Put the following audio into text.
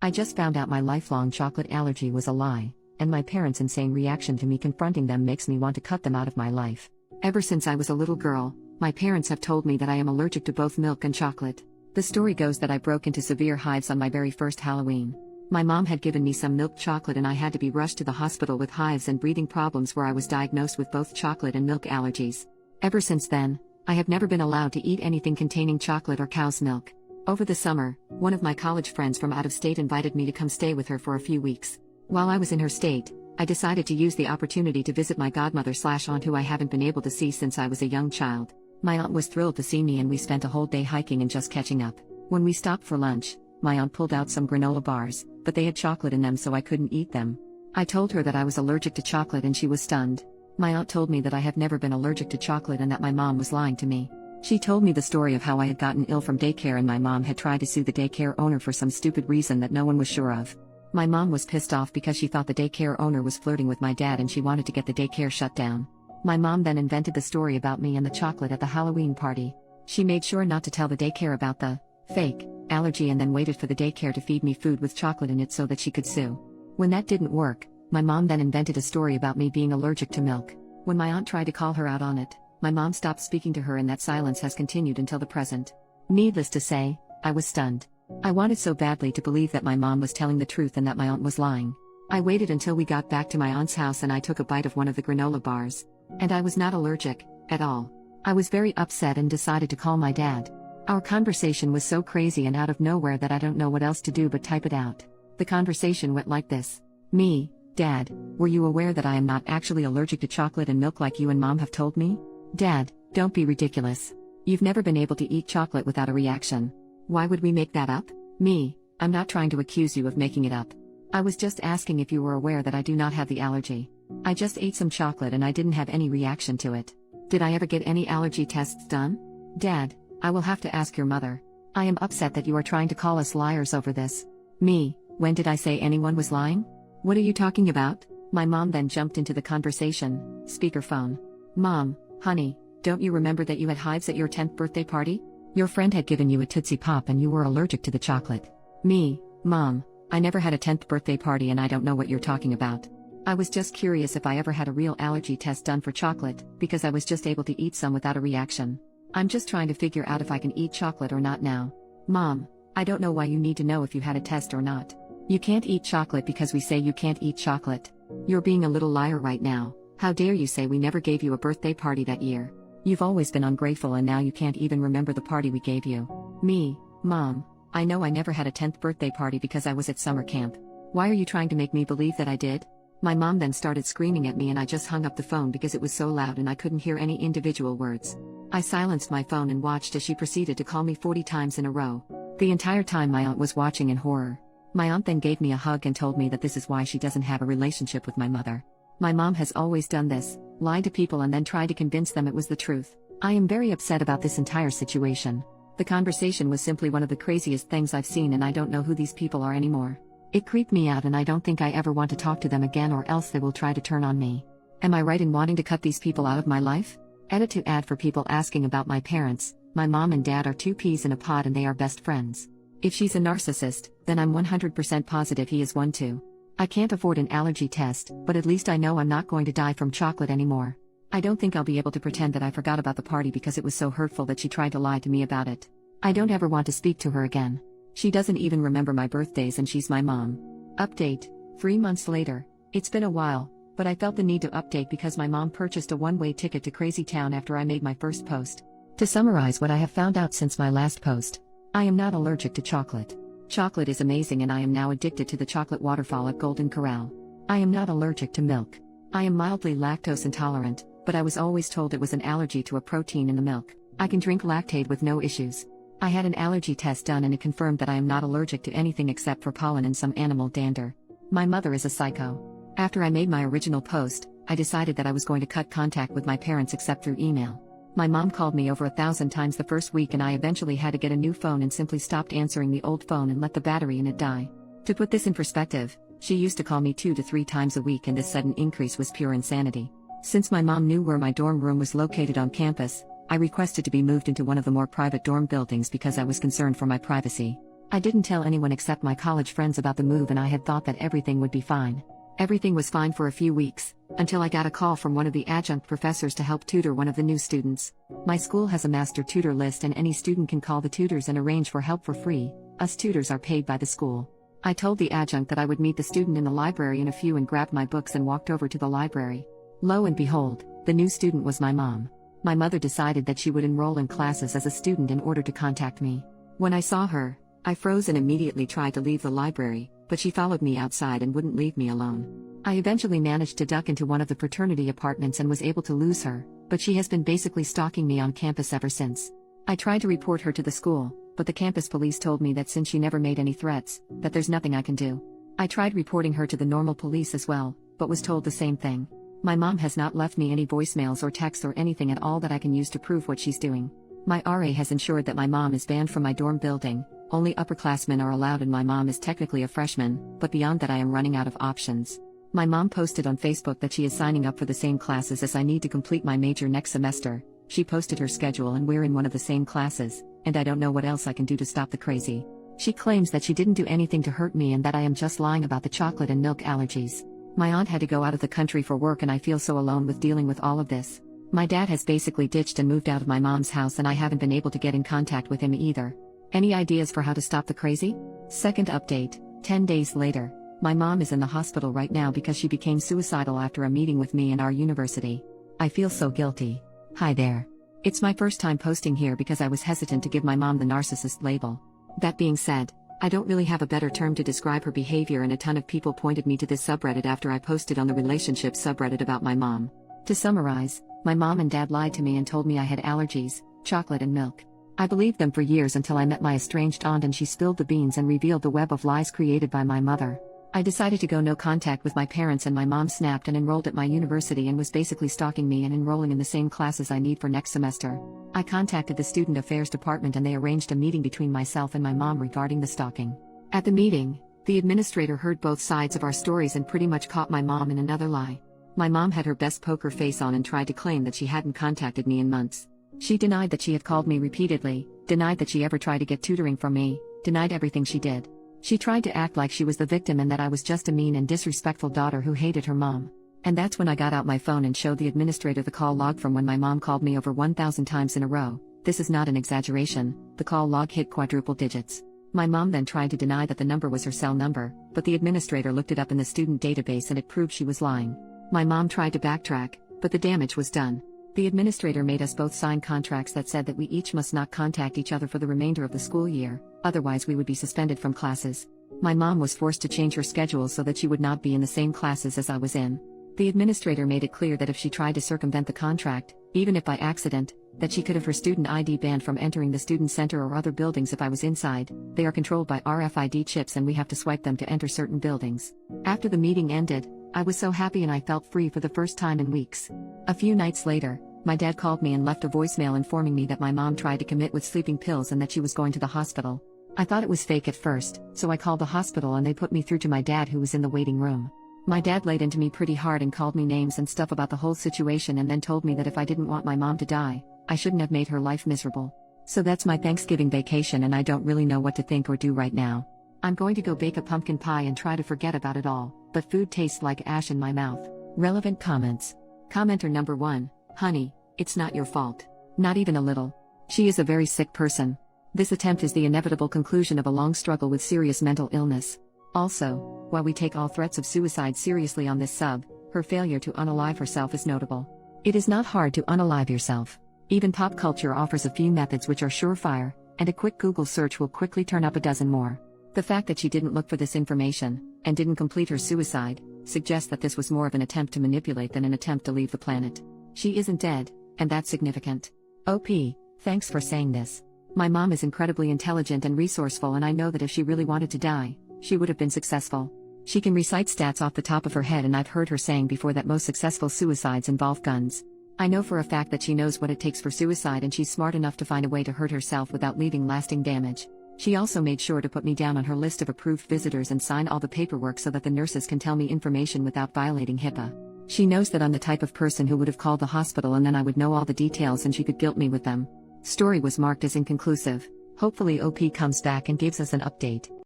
I just found out my lifelong chocolate allergy was a lie, and my parents' insane reaction to me confronting them makes me want to cut them out of my life. Ever since I was a little girl, my parents have told me that I am allergic to both milk and chocolate. The story goes that I broke into severe hives on my very first Halloween. My mom had given me some milk chocolate and I had to be rushed to the hospital with hives and breathing problems where I was diagnosed with both chocolate and milk allergies. Ever since then, I have never been allowed to eat anything containing chocolate or cow's milk. Over the summer, one of my college friends from out of state invited me to come stay with her for a few weeks. While I was in her state, I decided to use the opportunity to visit my godmother/aunt who I haven't been able to see since I was a young child. My aunt was thrilled to see me and we spent a whole day hiking and just catching up. When we stopped for lunch, my aunt pulled out some granola bars, but they had chocolate in them so I couldn't eat them. I told her that I was allergic to chocolate and she was stunned. My aunt told me that I have never been allergic to chocolate and that my mom was lying to me. She told me the story of how I had gotten ill from daycare and my mom had tried to sue the daycare owner for some stupid reason that no one was sure of. My mom was pissed off because she thought the daycare owner was flirting with my dad and she wanted to get the daycare shut down. My mom then invented the story about me and the chocolate at the Halloween party. She made sure not to tell the daycare about the fake allergy and then waited for the daycare to feed me food with chocolate in it so that she could sue. When that didn't work, my mom then invented a story about me being allergic to milk. When my aunt tried to call her out on it, my mom stopped speaking to her and that silence has continued until the present. Needless to say, I was stunned. I wanted so badly to believe that my mom was telling the truth and that my aunt was lying. I waited until we got back to my aunt's house and I took a bite of one of the granola bars. And I was not allergic, at all. I was very upset and decided to call my dad. Our conversation was so crazy and out of nowhere that I don't know what else to do but type it out. The conversation went like this. Me, Dad, were you aware that I am not actually allergic to chocolate and milk like you and Mom have told me? Dad, don't be ridiculous. You've never been able to eat chocolate without a reaction. Why would we make that up? Me, I'm not trying to accuse you of making it up. I was just asking if you were aware that I do not have the allergy. I just ate some chocolate and I didn't have any reaction to it. Did I ever get any allergy tests done? Dad, I will have to ask your mother. I am upset that you are trying to call us liars over this. Me, when did I say anyone was lying? What are you talking about? My mom then jumped into the conversation. Speakerphone. Mom, honey, don't you remember that you had hives at your 10th birthday party? Your friend had given you a Tootsie Pop and you were allergic to the chocolate. Me, Mom, I never had a 10th birthday party and I don't know what you're talking about. I was just curious if I ever had a real allergy test done for chocolate, because I was just able to eat some without a reaction. I'm just trying to figure out if I can eat chocolate or not now. Mom, I don't know why you need to know if you had a test or not. You can't eat chocolate because we say you can't eat chocolate. You're being a little liar right now. How dare you say we never gave you a birthday party that year? You've always been ungrateful and now you can't even remember the party we gave you. Me, Mom, I know I never had a 10th birthday party because I was at summer camp. Why are you trying to make me believe that I did? My mom then started screaming at me and I just hung up the phone because it was so loud and I couldn't hear any individual words. I silenced my phone and watched as she proceeded to call me 40 times in a row. The entire time my aunt was watching in horror. My aunt then gave me a hug and told me that this is why she doesn't have a relationship with my mother. My mom has always done this, lied to people and then tried to convince them it was the truth. I am very upset about this entire situation. The conversation was simply one of the craziest things I've seen and I don't know who these people are anymore. It creeped me out and I don't think I ever want to talk to them again or else they will try to turn on me. Am I right in wanting to cut these people out of my life? Edit to add for people asking about my parents. My mom and dad are two peas in a pod and they are best friends. If she's a narcissist, then I'm 100% positive he is one too. I can't afford an allergy test, but at least I know I'm not going to die from chocolate anymore. I don't think I'll be able to pretend that I forgot about the party because it was so hurtful that she tried to lie to me about it. I don't ever want to speak to her again. She doesn't even remember my birthdays and she's my mom. Update. 3 months later. It's been a while, but I felt the need to update because my mom purchased a one-way ticket to Crazy Town after I made my first post. To summarize what I have found out since my last post. I am not allergic to chocolate. Chocolate is amazing and I am now addicted to the chocolate waterfall at Golden Corral. I am not allergic to milk. I am mildly lactose intolerant, but I was always told it was an allergy to a protein in the milk. I can drink Lactaid with no issues. I had an allergy test done and it confirmed that I am not allergic to anything except for pollen and some animal dander. My mother is a psycho. After I made my original post, I decided that I was going to cut contact with my parents except through email. My mom called me over 1,000 times the first week and I eventually had to get a new phone and simply stopped answering the old phone and let the battery in it die. To put this in perspective, she used to call me 2 to 3 times a week and this sudden increase was pure insanity. Since my mom knew where my dorm room was located on campus, I requested to be moved into one of the more private dorm buildings because I was concerned for my privacy. I didn't tell anyone except my college friends about the move, and I had thought that everything would be fine. Everything was fine for a few weeks, until I got a call from one of the adjunct professors to help tutor one of the new students. My school has a master tutor list, and any student can call the tutors and arrange for help for free. Us tutors are paid by the school. I told the adjunct that I would meet the student in the library in a few and grabbed my books and walked over to the library. Lo and behold, the new student was my mom. My mother decided that she would enroll in classes as a student in order to contact me. When I saw her, I froze and immediately tried to leave the library, but she followed me outside and wouldn't leave me alone. I eventually managed to duck into one of the fraternity apartments and was able to lose her, but she has been basically stalking me on campus ever since. I tried to report her to the school, but the campus police told me that since she never made any threats, that there's nothing I can do. I tried reporting her to the normal police as well, but was told the same thing. My mom has not left me any voicemails or texts or anything at all that I can use to prove what she's doing. My RA has ensured that my mom is banned from my dorm building. Only upperclassmen are allowed, and my mom is technically a freshman, but beyond that I am running out of options. My mom posted on Facebook that she is signing up for the same classes as I need to complete my major next semester. She posted her schedule and we're in one of the same classes, and I don't know what else I can do to stop the crazy. She claims that she didn't do anything to hurt me and that I am just lying about the chocolate and milk allergies. My aunt had to go out of the country for work, and I feel so alone with dealing with all of this. My dad has basically ditched and moved out of my mom's house, and I haven't been able to get in contact with him either. Any ideas for how to stop the crazy? Second update, 10 days later. My mom is in the hospital right now because she became suicidal after a meeting with me and our university. I feel so guilty. Hi there. It's my first time posting here because I was hesitant to give my mom the narcissist label. That being said, I don't really have a better term to describe her behavior, and a ton of people pointed me to this subreddit after I posted on the relationship subreddit about my mom. To summarize, my mom and dad lied to me and told me I had allergies, chocolate and milk. I believed them for years until I met my estranged aunt and she spilled the beans and revealed the web of lies created by my mother. I decided to go no contact with my parents, and my mom snapped and enrolled at my university and was basically stalking me and enrolling in the same classes I need for next semester. I contacted the student affairs department and they arranged a meeting between myself and my mom regarding the stalking. At the meeting, the administrator heard both sides of our stories and pretty much caught my mom in another lie. My mom had her best poker face on and tried to claim that she hadn't contacted me in months. She denied that she had called me repeatedly, denied that she ever tried to get tutoring from me, denied everything she did. She tried to act like she was the victim and that I was just a mean and disrespectful daughter who hated her mom. And that's when I got out my phone and showed the administrator the call log from when my mom called me over 1,000 times in a row. This is not an exaggeration, the call log hit quadruple digits. My mom then tried to deny that the number was her cell number, but the administrator looked it up in the student database and it proved she was lying. My mom tried to backtrack, but the damage was done. The administrator made us both sign contracts that said that we each must not contact each other for the remainder of the school year, otherwise we would be suspended from classes. My mom was forced to change her schedule so that she would not be in the same classes as I was in. The administrator made it clear that if she tried to circumvent the contract, even if by accident, that she could have her student ID banned from entering the student center or other buildings if I was inside. They are controlled by RFID chips and we have to swipe them to enter certain buildings. After the meeting ended, I was so happy and I felt free for the first time in weeks. A few nights later, my dad called me and left a voicemail informing me that my mom tried to commit with sleeping pills and that she was going to the hospital. I thought it was fake at first, so I called the hospital and they put me through to my dad, who was in the waiting room. My dad laid into me pretty hard and called me names and stuff about the whole situation, and then told me that if I didn't want my mom to die, I shouldn't have made her life miserable. So that's my Thanksgiving vacation, and I don't really know what to think or do right now. I'm going to go bake a pumpkin pie and try to forget about it all, but food tastes like ash in my mouth. Relevant comments. Commenter number 1, honey, it's not your fault. Not even a little. She is a very sick person. This attempt is the inevitable conclusion of a long struggle with serious mental illness. Also, while we take all threats of suicide seriously on this sub, her failure to unalive herself is notable. It is not hard to unalive yourself. Even pop culture offers a few methods which are surefire, and a quick Google search will quickly turn up a dozen more. The fact that she didn't look for this information, and didn't complete her suicide, suggests that this was more of an attempt to manipulate than an attempt to leave the planet. She isn't dead, and that's significant. OP, thanks for saying this. My mom is incredibly intelligent and resourceful, and I know that if she really wanted to die, she would have been successful. She can recite stats off the top of her head, and I've heard her saying before that most successful suicides involve guns. I know for a fact that she knows what it takes for suicide, and she's smart enough to find a way to hurt herself without leaving lasting damage. She also made sure to put me down on her list of approved visitors and sign all the paperwork so that the nurses can tell me information without violating HIPAA. She knows that I'm the type of person who would have called the hospital and then I would know all the details and she could guilt me with them. Story was marked as inconclusive. Hopefully OP comes back and gives us an update.